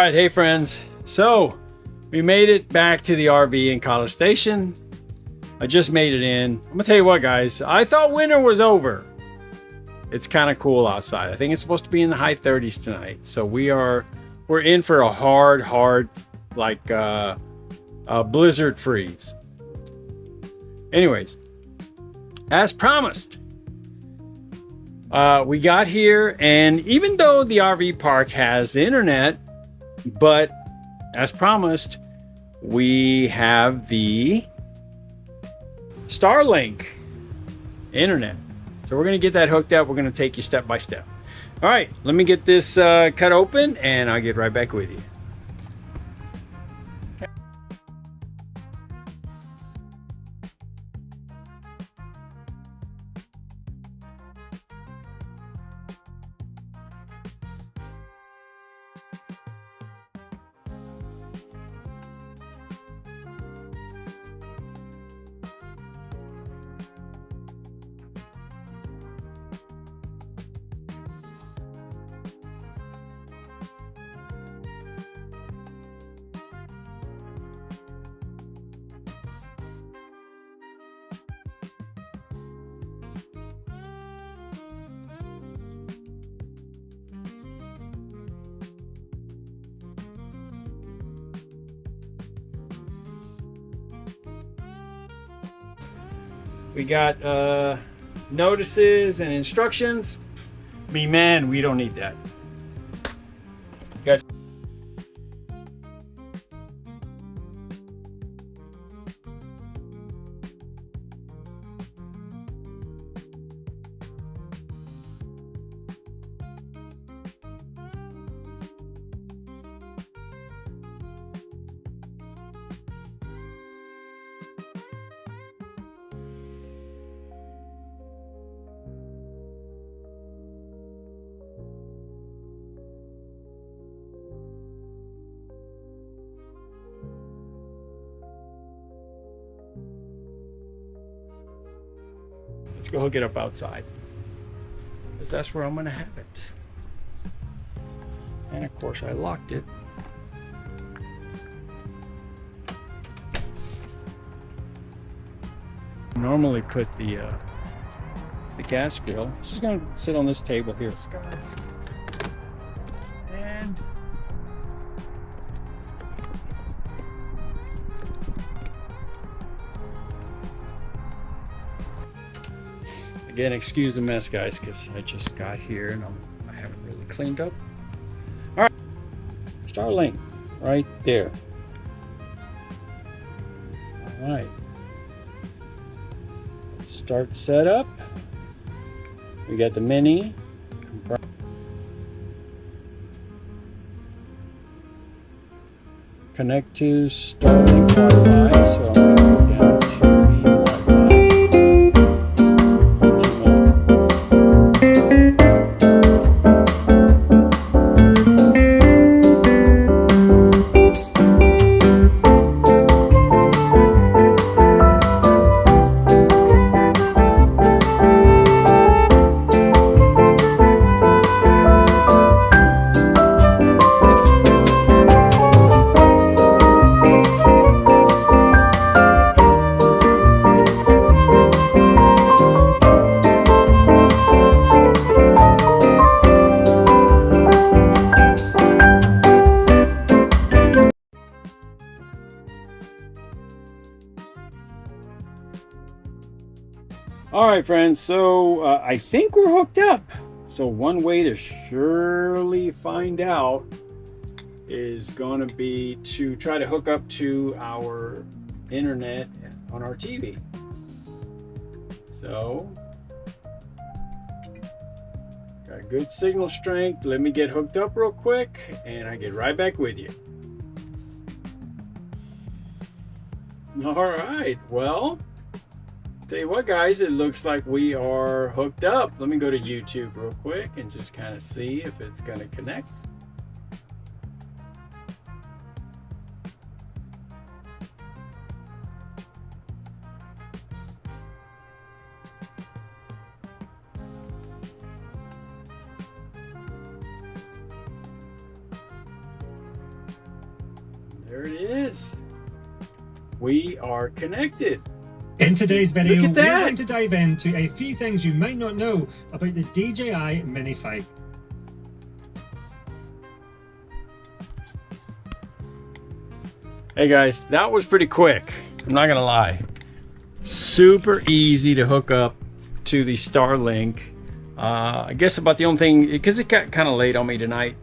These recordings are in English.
right, hey friends. So we made it back to the RV in College Station. I just made it in. I'm gonna tell you what, guys. I thought winter was over. It's kind of cool outside. I think it's supposed to be in the high 30s tonight. So we're in for a hard like blizzard freeze. Anyways, as promised, we got here, and even though the RV park has internet, but as promised, we have the Starlink internet. So we're going to get that hooked up. We're going to take you step by step. All right, let me get this cut open, and I'll get right back with you. We got notices and instructions. Man, we don't need that. Got Let's go hook it up outside, because that's where I'm gonna have it. And of course I locked it. Normally put the gas grill. It's just gonna sit on this table here, guys. And again, excuse the mess, guys, because I just got here and I haven't really cleaned up. All right, Starlink right there. All right, let's start setup. We got the mini. Connect to Starlink Wi-Fi. So I'm going to go down to the Wi-Fi. All right, friends, so I think we're hooked up. So one way to surely find out is going to be to try to hook up to our internet on our TV. So, got good signal strength. Let me get hooked up real quick, and I get right back with you. All right, well, tell you what, guys, it looks like we are hooked up. Let me go to YouTube real quick and just kind of see if it's going to connect. There it is. We are connected. In today's video, Look at that. we're going to dive into a few things you might not know about the DJI Mini 5. Hey guys, that was pretty quick. I'm not gonna lie. Super easy to hook up to the Starlink. I guess about the only thing, because it got kind of late on me tonight,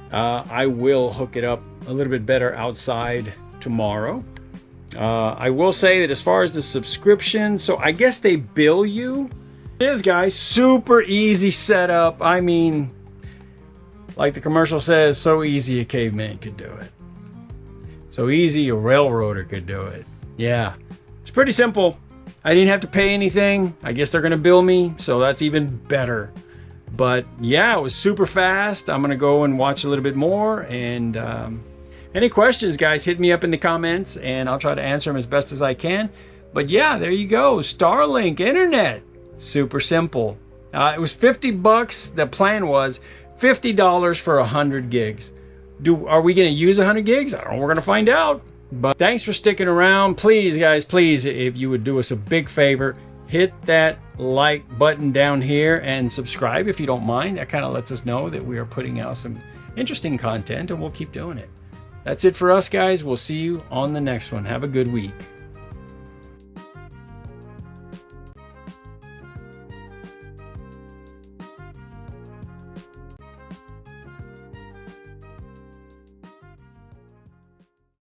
I will hook it up a little bit better outside tomorrow. I will say that as far as the subscription, so I guess they bill you. It is, guys, super easy setup. I mean, like the commercial says, so easy a caveman could do it. So easy a railroader could do it. Yeah, it's pretty simple. I didn't have to pay anything. I guess they're gonna bill me, so that's even better. But yeah, it was super fast. I'm gonna go and watch a little bit more. And any questions, guys, hit me up in the comments and I'll try to answer them as best as I can. But yeah, there you go, Starlink internet. Super simple. It was 50 bucks. The plan was $50 for 100 gigs. Are we gonna use 100 gigs? I don't know, we're gonna find out. But thanks for sticking around. Please, guys, please, if you would do us a big favor, hit that like button down here and subscribe if you don't mind. That kind of lets us know that we are putting out some interesting content, and we'll keep doing it. That's it for us, guys. We'll see you on the next one. Have a good week.